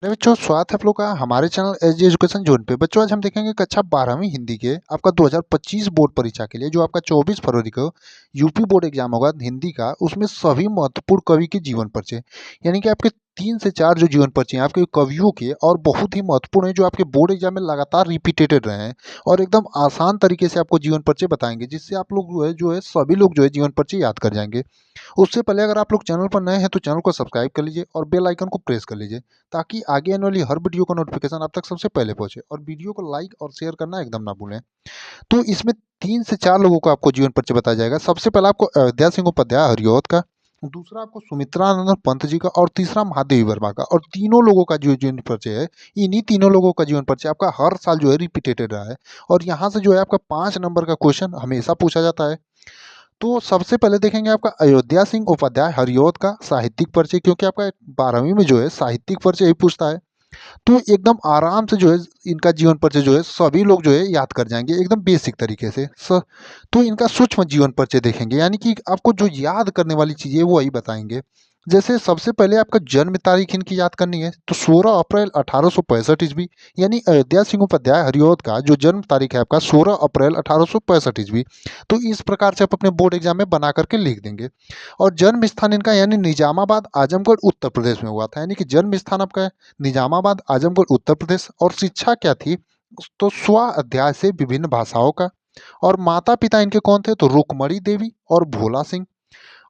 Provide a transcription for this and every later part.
अरे बच्चों, स्वागत है आप लोग का हमारे चैनल एसजी एजुकेशन जोन पे। बच्चों, आज हम देखेंगे कक्षा 12वीं हिंदी के आपका 2025 बोर्ड परीक्षा के लिए जो आपका 24 फरवरी को यूपी बोर्ड एग्जाम होगा हिंदी का, उसमें सभी महत्वपूर्ण कवि के जीवन परिचय, यानी कि आपके 3 से 4 जो जीवन परिचय हैं आपके कवियों के, और बहुत ही महत्वपूर्ण है, जो आपके बोर्ड एग्जाम में लगातार रिपीटेटेड रहे हैं और एकदम आसान तरीके से आपको जीवन परिचय बताएंगे, जिससे आप लोग जो है सभी लोग जो है जीवन परिचय याद कर जाएंगे। उससे पहले अगर आप लोग चैनल पर नए हैं तो चैनल को सब्सक्राइब कर लीजिए और बेल आइकन को प्रेस कर लीजिए, ताकि आगे आने वाली हर वीडियो का नोटिफिकेशन आप तक सबसे पहले पहुंचे। और वीडियो को लाइक और शेयर करना एकदम ना भूलें। तो इसमें 3 से 4 लोगों को आपको जीवन परिचय बताया जाएगा। सबसे पहला आपको अयोध्या सिंह उपाध्याय हरिऔध का, दूसरा आपको सुमित्रानंदन पंत जी का, और तीसरा महादेवी वर्मा का। और तीनों लोगों का जो जीवन परिचय है, इन्हीं तीनों लोगों का जीवन परिचय आपका हर साल जो है रिपीटेटेड रहा है। और यहाँ से जो है आपका 5 नंबर का क्वेश्चन हमेशा पूछा जाता है। तो सबसे पहले देखेंगे आपका अयोध्या सिंह उपाध्याय हरिऔध का साहित्यिक परिचय, क्योंकि आपका 12वीं में जो है साहित्यिक परिचय ही पूछता है। तो एकदम आराम से जो है इनका जीवन परिचय जो है सभी लोग जो है याद कर जाएंगे एकदम बेसिक तरीके से। तो इनका सूक्ष्म जीवन परिचय देखेंगे, यानी कि आपको जो याद करने वाली चीज़ है वो वही बताएंगे। जैसे सबसे पहले आपका जन्म तारीख इनकी याद करनी है, तो 16 अप्रैल 1865 ईस्वी, यानी अयोध्या सिंह उपाध्याय हरिऔध का जो जन्म तारीख है आपका 16 अप्रैल 1865 ईस्वी। तो इस प्रकार से आप अपने बोर्ड एग्जाम में बना करके लिख देंगे। और जन्म स्थान इनका यानी निजामाबाद आजमगढ़ उत्तर प्रदेश में हुआ था, यानी कि जन्म स्थान आपका निजामाबाद आजमगढ़ उत्तर प्रदेश। और शिक्षा क्या थी, तो स्व अध्याय से विभिन्न भाषाओं का। और माता पिता इनके कौन थे, तो रुक्मणी देवी और भोला सिंह।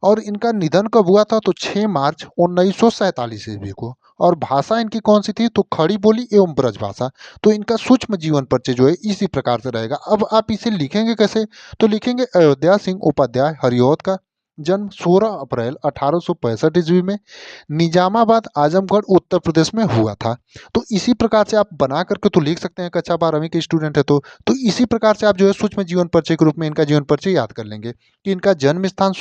और इनका निधन कब हुआ था, तो 6 मार्च 1947 ईस्वी को। और भाषा इनकी कौन सी थी, तो खड़ी बोली एवं ब्रज भाषा। तो इनका सूक्ष्म जीवन परिचय जो है इसी प्रकार से रहेगा। अब आप इसे लिखेंगे कैसे, तो लिखेंगे अयोध्या सिंह उपाध्याय हरिऔध का जन्म 16 अप्रैल 1865 ईस्वी में निजामाबाद आजमगढ़ उत्तर प्रदेश में हुआ था। तो इसी प्रकार से आप बना करके तो लिख सकते हैं, कक्षा 12वीं के स्टूडेंट है तो इसी प्रकार से आप जो है सूक्ष्म जीवन परिचय के रूप में इनका जीवन परिचय याद कर लेंगे कि इनका जन्म स्थान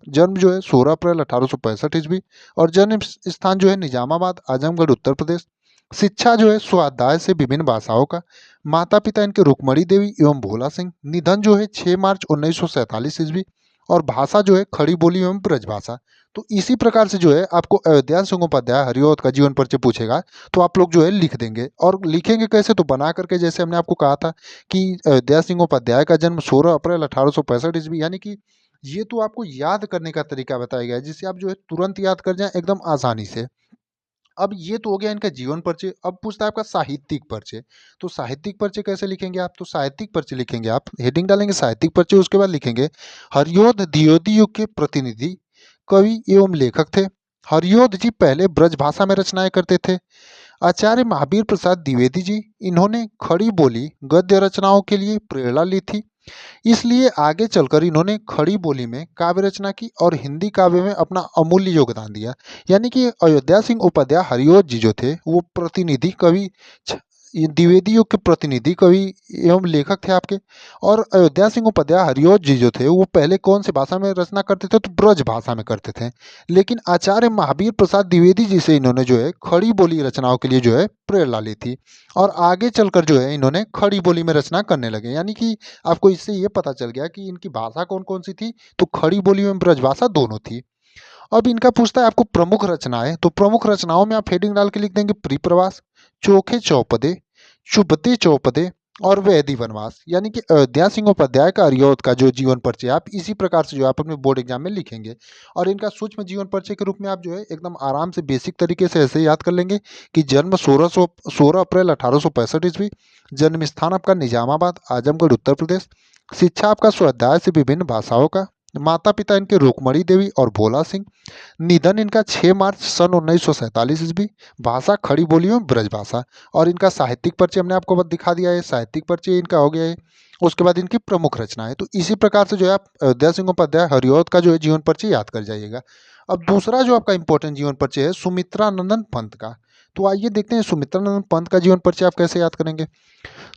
जन्म जो है 16 अप्रैल 1865 ईस्वी, और जन्म स्थान जो है निजामाबाद आजमगढ़ उत्तर प्रदेश। शिक्षा जो है स्वाध्याय से विभिन्न भाषाओं का। माता पिता इनके रुक्मणी देवी एवं भोला सिंह। निधन जो है 6 मार्च 1947 ईस्वी। और भाषा जो है खड़ी बोली एवं ब्रज भाषा। तो इसी प्रकार से जो है आपको अयोध्या सिंह उपाध्याय हरिऔध का जीवन परिचय पूछेगा तो आप लोग जो है लिख देंगे। और लिखेंगे कैसे, तो बना करके, जैसे हमने आपको कहा था कि अयोध्या सिंह उपाध्याय का जन्म 16 अप्रैल 1865 ईस्वी, यानी कि ये तो आपको याद करने का तरीका बताया गया है, जिससे आप जो है तुरंत याद कर जाएं एकदम आसानी से। अब ये तो हो गया इनका जीवन परिचय। अब पूछता है आपका साहित्यिक परिचय। तो साहित्यिक परिचय कैसे लिखेंगे आप, तो साहित्यिक परिचय लिखेंगे आप, हेडिंग डालेंगे साहित्यिक परिचय, उसके बाद लिखेंगे हरिऔध द्विवेदी युग के प्रतिनिधि कवि एवं लेखक थे। हरिऔध जी पहले ब्रज भाषा में रचनाएं करते थे। आचार्य महावीर प्रसाद द्विवेदी जी, इन्होंने खड़ी बोली गद्य रचनाओं के लिए प्रेरणा ली थी, इसलिए आगे चलकर इन्होंने खड़ी बोली में काव्य रचना की और हिंदी काव्य में अपना अमूल्य योगदान दिया। यानी कि अयोध्या सिंह उपाध्याय हरिऔध जी जो थे वो प्रतिनिधि कवि, ये द्विवेदी युग के प्रतिनिधि कवि एवं लेखक थे आपके। और अयोध्या सिंह उपाध्याय हरिऔध जी जो थे वो पहले कौन सी भाषा में रचना करते थे, तो ब्रज भाषा में करते थे। लेकिन आचार्य महावीर प्रसाद द्विवेदी जी से इन्होंने जो है खड़ी बोली रचनाओं के लिए जो है प्रेरणा ली थी, और आगे चलकर जो है इन्होंने खड़ी बोली में रचना करने लगे। यानी कि आपको इससे ये पता चल गया कि इनकी भाषा कौन कौन सी थी, तो खड़ी बोली में ब्रजभाषा दोनों थी। अब इनका पूछता है आपको प्रमुख रचनाएं, तो प्रमुख रचनाओं में आप हेडिंग डाल के लिख देंगे परिप्रवास, चोखे चौपदे, चुभते चौपदे और वैदी वनवास। यानी कि अयोध्या सिंह उपाध्याय का हरिऔध का जो जीवन परिचय आप इसी प्रकार से जो आप अपने बोर्ड एग्जाम में लिखेंगे। और इनका सूक्ष्म जीवन परिचय के रूप में आप जो है एकदम आराम से बेसिक तरीके से ऐसे याद कर लेंगे कि जन्म 16 अप्रैल 1865 ईस्वी, जन्म स्थान आपका निजामाबाद आजमगढ़ उत्तर प्रदेश। शिक्षा आपका स्वाध्याय से विभिन्न भाषाओं का। माता पिता इनके रुक्मणी देवी और भोला सिंह। निधन इनका 6 मार्च सन 1947 ईस्वी। भाषा खड़ी बोली में ब्रज भाषा। और इनका साहित्यिक परिचय हमने आपको दिखा दिया है, साहित्यिक परिचय इनका हो गया है। उसके बाद इनकी प्रमुख रचनाएं। तो इसी प्रकार से जो है आप अयोध्या सिंह उपाध्याय हरिऔध का जो है जीवन परिचय याद कर जाइएगा। अब दूसरा जो आपका इंपॉर्टेंट जीवन परिचय है सुमित्रानंदन पंत का। तो आइए देखते हैं सुमित्रानंदन पंत का जीवन परिचय आप कैसे याद करेंगे।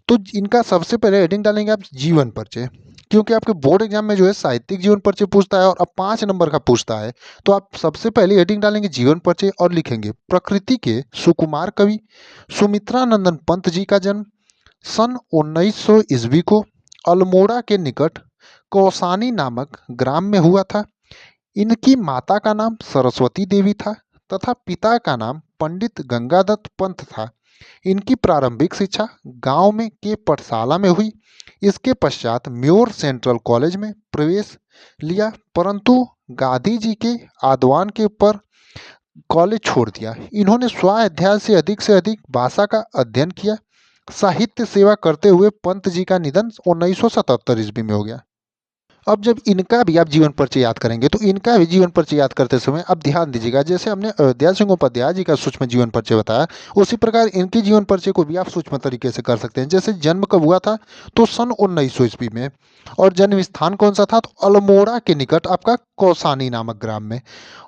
तो इनका सबसे पहले हेडिंग डालेंगे आप जीवन परिचय, क्योंकि आपके बोर्ड एग्जाम में जो है साहित्यिक जीवन परिचय पूछता है और अब 5 नंबर का पूछता है। तो आप सबसे पहले हेडिंग डालेंगे जीवन परिचय और लिखेंगे प्रकृति के सुकुमार कवि सुमित्रानंदन पंत जी का जन्म सन 1900 ईस्वी को अल्मोड़ा के निकट कौसानी नामक ग्राम में हुआ था। इनकी माता का नाम सरस्वती देवी था तथा पिता का नाम पंडित गंगादत्त पंत था। इनकी प्रारंभिक शिक्षा गांव में के पाठशाला में हुई। इसके पश्चात म्योर सेंट्रल कॉलेज में प्रवेश लिया, परंतु गांधी जी के आह्वान के पर कॉलेज छोड़ दिया। इन्होंने स्वाध्याय से अधिक भाषा का अध्ययन किया। साहित्य सेवा करते हुए पंत जी का निधन 1977 ईस्वी में हो गया। अब जब इनका भी आप जीवन परिचय याद करेंगे तो इनका भी जीवन परिचय याद करते समय आप ध्यान दीजिएगा, जैसे हमने अयोध्या सिंह उपाध्याय जी का सूक्ष्म जीवन परिचय बताया, उसी प्रकार इनके जीवन परिचय को भी आप सूक्ष्म तरीके से कर सकते हैं। जैसे जन्म कब हुआ था तो सन 1900 ईस्वी में, और जन्म स्थान कौन सा था तो अल्मोड़ा के निकट आपका कौसानी नामक ग्राम में।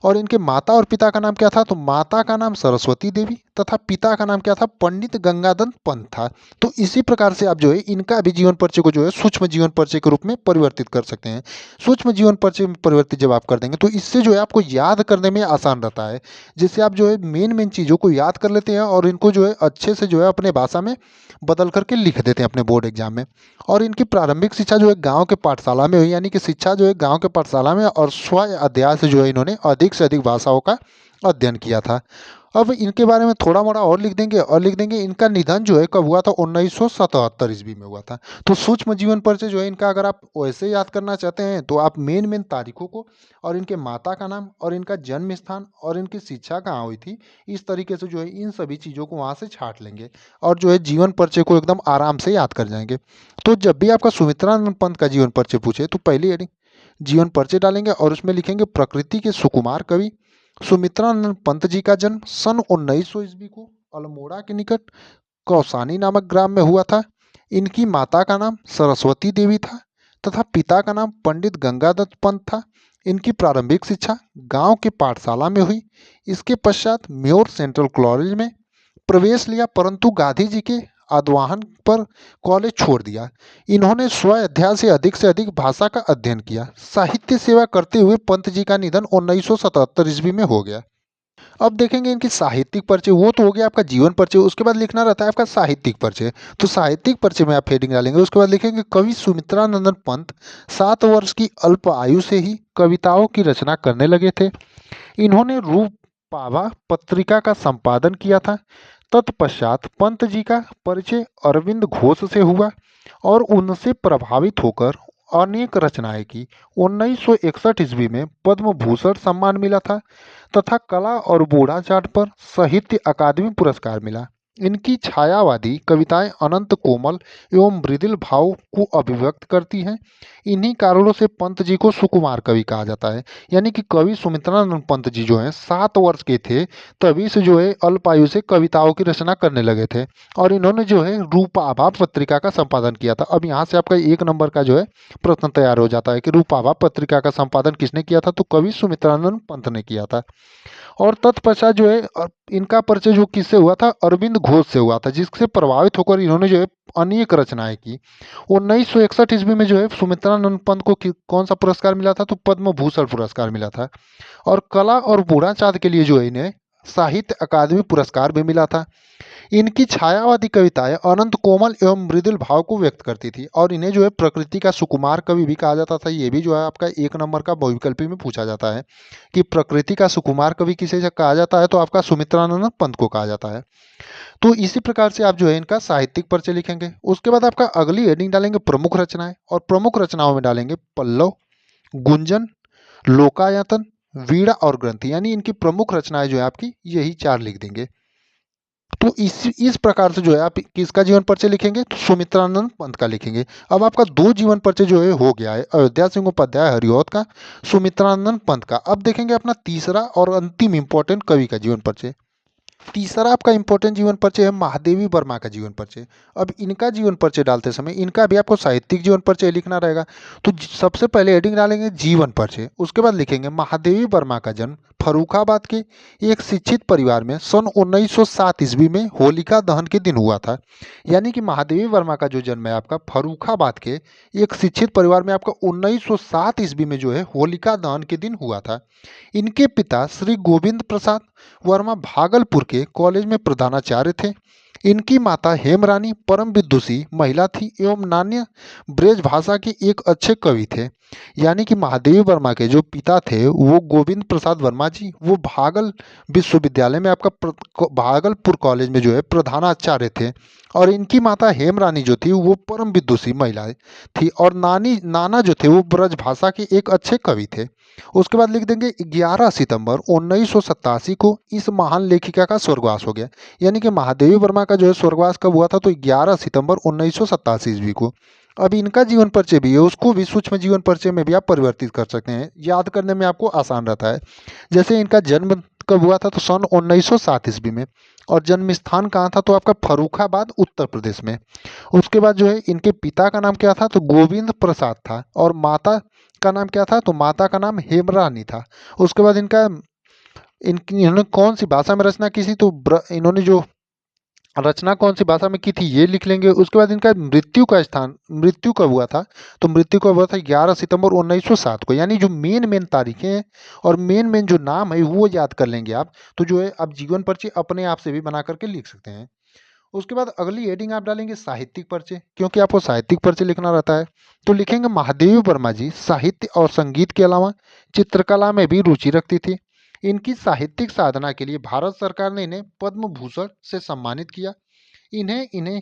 और इनके माता और पिता का नाम क्या था तो माता का नाम सरस्वती देवी तथा पिता का नाम क्या था पंडित गंगादत्त पंत था। तो इसी प्रकार से आप जो है इनका भी जीवन परिचय को जो है सूक्ष्म जीवन परिचय के रूप में परिवर्तित कर सकते हैं। सूक्ष्म जीवन परिचय में परिवर्तित जब आप कर देंगे तो इससे जो है आपको याद करने में आसान रहता है, जिससे आप जो है मेन चीज़ों को याद कर लेते हैं और इनको जो है अच्छे से जो है अपने भाषा में बदल करके लिख देते हैं अपने बोर्ड एग्जाम में। और इनकी प्रारंभिक शिक्षा जो है गांव के पाठशाला में हुई, यानी कि शिक्षा जो है गांव के पाठशाला में, और स्व अध्याय से जो है इन्होंने अधिक से अधिक भाषाओं का अध्ययन किया था। अब इनके बारे में थोड़ा मोड़ा और लिख देंगे इनका निधन जो है कब हुआ था 1977 ईस्वी में हुआ था। तो सूक्ष्म जीवन परिचय जो है इनका अगर आप वैसे याद करना चाहते हैं तो आप मेन तारीखों को और इनके माता का नाम और इनका जन्म स्थान और इनकी शिक्षा कहाँ हुई थी, इस तरीके से जो है इन सभी चीज़ों को वहाँ से छांट लेंगे और जो है जीवन परिचय को एकदम आराम से याद कर जाएंगे। तो जब भी आपका सुमित्रानंद पंत का जीवन परिचय पूछे तो पहले हेडिंग जीवन परिचय डालेंगे और उसमें लिखेंगे प्रकृति के सुकुमार कवि। सुमित्रानंद पंत जी का जन्म सन 1900 ईस्वी को अल्मोड़ा के निकट कौसानी नामक ग्राम में हुआ था। इनकी माता का नाम सरस्वती देवी था तथा पिता का नाम पंडित गंगादत्त पंत था। इनकी प्रारंभिक शिक्षा गांव के पाठशाला में हुई। इसके पश्चात म्योर सेंट्रल कॉलेज में प्रवेश लिया, परंतु गांधी जी के आह्वान पर कॉलेज छोड़ दिया। इन्होंने स्व अध्याय से अधिक भाषा का अध्ययन किया। साहित्य सेवा करते हुए पंत जी का निधन 1977 ईस्वी में हो गया। अब देखेंगे इनकी साहित्यिक परिचय, वो तो हो गया आपका जीवन परिचय। उसके बाद लिखना रहता है आपका साहित्यिक परिचय। तो साहित्यिक परिचय में आप हेडिंग डालेंगे, उसके बाद लिखेंगे कवि सुमित्रानंदन पंत 7 वर्ष की अल्प आयु से ही कविताओं की रचना करने लगे थे। इन्होंने रूपाभा पत्रिका का संपादन किया था। तत्पश्चात पंत जी का परिचय अरविंद घोष से हुआ और उनसे प्रभावित होकर अनेक रचनाएं की। 1961 ईस्वी में पद्म भूषण सम्मान मिला था तथा कला और बूढ़ाचाट पर साहित्य अकादमी पुरस्कार मिला। इनकी छायावादी कविताएं अनंत कोमल एवं मृदुल भाव को अभिव्यक्त करती हैं। इन्हीं कारणों से पंत जी को सुकुमार कवि कहा जाता है। यानी कि कवि सुमित्रानंद पंत जी जो हैं 7 वर्ष के थे तभी से जो है अल्पायु से कविताओं की रचना करने लगे थे और इन्होंने जो है रूपाभा पत्रिका का संपादन किया था। अब यहाँ से आपका 1 नंबर का जो है प्रश्न तैयार हो जाता है कि रूपाभा पत्रिका का संपादन किसने किया था, तो कवि सुमित्रानंद पंत ने किया था। और तत्पश्चात जो है इनका परिचय जो किससे हुआ था, अरविंद घोष से हुआ था, जिससे प्रभावित होकर इन्होंने जो है अनेक रचनाएं की। 1961 ईस्वी में जो है सुमित्रानंद पंत को कौन सा पुरस्कार मिला था, तो पद्म भूषण पुरस्कार मिला था। और कला और बूढ़ाचाट के लिए जो है इन्हें साहित्य अकादमी पुरस्कार भी मिला था। इनकी छायावादी कविताएं अनंत कोमल एवं मृदुल भाव को व्यक्त करती थी और इन्हें जो है प्रकृति का सुकुमार कवि भी कहा जाता था। ये भी जो है आपका 1 नंबर का बहुविकल्पी में पूछा जाता है कि प्रकृति का सुकुमार कवि किसे कहा जाता है, तो आपका सुमित्रानंद पंत को कहा जाता है। तो इसी प्रकार से आप जो है इनका साहित्यिक परिचय लिखेंगे। उसके बाद आपका अगली हेडिंग डालेंगे प्रमुख रचनाएं, और प्रमुख रचनाओं में डालेंगे पल्लव, गुंजन, लोकायतन, वीणा और ग्रंथि। यानी इनकी प्रमुख रचनाएं जो है आपकी यही 4 लिख देंगे। तो इस प्रकार से जो है आप किसका जीवन परिचय लिखेंगे, तो सुमित्रानंद पंत का लिखेंगे। अब आपका 2 जीवन परिचय जो है हो गया है, अयोध्या सिंह उपाध्याय हरिऔध का, सुमित्रानंद पंत का। अब देखेंगे अपना तीसरा और अंतिम इंपॉर्टेंट कवि का जीवन परिचय। तीसरा आपका इंपॉर्टेंट जीवन परिचय है महादेवी वर्मा का जीवन परिचय। अब इनका जीवन परिचय डालते समय इनका भी आपको साहित्यिक जीवन परिचय लिखना रहेगा। तो सबसे पहले हेडिंग डालेंगे जीवन परिचय, उसके बाद लिखेंगे महादेवी वर्मा का जन्म फर्रुखाबाद के एक शिक्षित परिवार में सन 1907 ईस्वी में होलिका दहन के दिन हुआ था। यानी कि महादेवी वर्मा का जो जन्म है आपका फर्रुखाबाद के एक शिक्षित परिवार में आपका 1907 ईस्वी में जो है होलिका दहन के दिन हुआ था। इनके पिता श्री गोविंद प्रसाद वर्मा भागलपुर के कॉलेज में प्रधानाचार्य थे। इनकी माता हेमरानी परम विदुषी महिला थी एवं नान्य ब्रज भाषा के एक अच्छे कवि थे। यानी कि महादेवी वर्मा के जो पिता थे वो गोविंद प्रसाद वर्मा जी, वो भागल विश्वविद्यालय में आपका भागलपुर कॉलेज में जो है प्रधानाचार्य थे। और इनकी माता हेमरानी जो थी वो परम विदुषी महिला थी, और नाना जो थे वो ब्रज भाषा के एक अच्छे कवि थे। उसके बाद लिख देंगे 11 सितंबर 1987 को इस महान लेखिका का स्वर्गवास हो गया। यानी कि महादेवी वर्मा का जो है स्वर्गवास कब हुआ था, तो 11 सितंबर 1987 ईस्वी को। अब इनका जीवन परिचय भी है, उसको भी सूक्ष्म जीवन परिचय में भी आप परिवर्तित कर सकते हैं, याद करने में आपको आसान रहता है। जैसे इनका जन्म कब हुआ था, तो सन 1907 ईस्वी में। और जन्म स्थान कहाँ था, तो आपका फर्रुखाबाद उत्तर प्रदेश में। उसके बाद जो है इनके पिता का नाम क्या था, तो गोविंद प्रसाद था। और माता का नाम क्या था, तो माता का नाम हेमरानी था। उसके बाद इन्होंने कौन सी भाषा में रचना की थी, तो इन्होंने जो रचना कौन सी भाषा में की थी ये लिख लेंगे। उसके बाद इनका मृत्यु कब हुआ था, तो मृत्यु कब हुआ था 11 सितंबर 1907 को। यानी जो मेन तारीखें हैं और मेन जो नाम है वो याद कर लेंगे आप, तो जो है आप जीवन परिचय अपने आप से भी बना करके लिख सकते हैं। उसके बाद अगली हेडिंग आप डालेंगे साहित्यिक परिचय, क्योंकि आपको साहित्यिक परिचय लिखना रहता है। तो लिखेंगे महादेवी वर्मा जी साहित्य और संगीत के अलावा चित्रकला में भी रुचि रखती थी। इनकी साहित्यिक साधना के लिए भारत सरकार ने इन्हें पद्म भूषण से सम्मानित किया। इन्हें इन्हें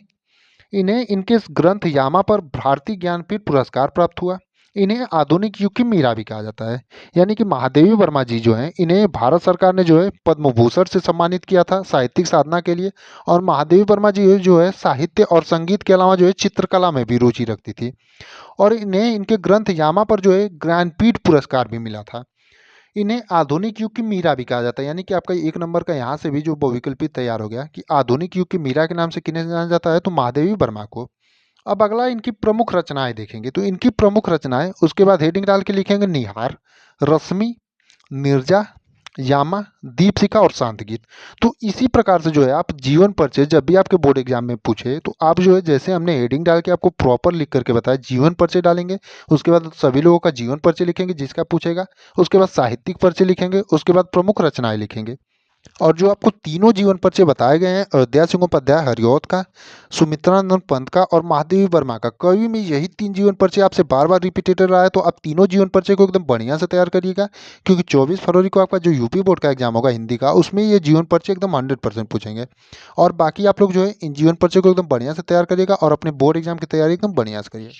इन्हें इनके ग्रंथ यामा पर भारतीय ज्ञानपीठ पुरस्कार प्राप्त हुआ। इन्हें आधुनिक युग की मीरा भी कहा जाता है। यानी कि महादेवी वर्मा जी जो हैं इन्हें भारत सरकार ने जो है पद्म भूषण से सम्मानित किया था साहित्यिक साधना के लिए। और महादेवी वर्मा जी जो है साहित्य और संगीत के अलावा जो है चित्रकला में भी रुचि रखती थी। और इन्हें इनके ग्रंथ यामा पर जो है ज्ञानपीठ पुरस्कार भी मिला था। इन्हें आधुनिक युग की मीरा भी कहा जाता है। यानी कि आपका एक नंबर का यहाँ से भी जो बहुविकल्पित तैयार हो गया कि आधुनिक युग की मीरा के नाम से किन्हें जाना जाता है, तो महादेवी वर्मा को। अब अगला इनकी प्रमुख रचनाएं देखेंगे, तो इनकी प्रमुख रचनाएं उसके बाद हेडिंग डाल के लिखेंगे निहार, रश्मि, नीरजा, यामा, दीपशिखा और शांत गीत। तो इसी प्रकार से जो है आप जीवन परिचय जब भी आपके बोर्ड एग्जाम में पूछे तो आप जो है जैसे हमने हेडिंग डाल के आपको प्रॉपर लिख करके बताया, जीवन परिचय डालेंगे, उसके बाद सभी लोगों का जीवन परिचय लिखेंगे जिसका पूछेगा, उसके बाद साहित्यिक परिचय लिखेंगे, उसके बाद प्रमुख रचनाएं लिखेंगे। और जो आपको तीनों जीवन परिचय बताए गए हैं अयोध्या सिंहोपाध्याय हरिऔध का, सुमित्रानंद पंत का और महादेवी वर्मा का, कवि में यही तीन जीवन परिचय आपसे बार बार रिपीटेड रहा है। तो आप तीनों जीवन परिचय को एकदम बढ़िया से तैयार करिएगा, क्योंकि 24 फरवरी को आपका जो यूपी बोर्ड का एग्जाम होगा हिंदी का, उसमें ये जीवन परिचय एकदम 100% पूछेंगे। और बाकी आप लोग जो है इन जीवन परिचय को एकदम बढ़िया से तैयार करिएगा और अपने बोर्ड एग्जाम की तैयारी एकदम बढ़िया से करिए।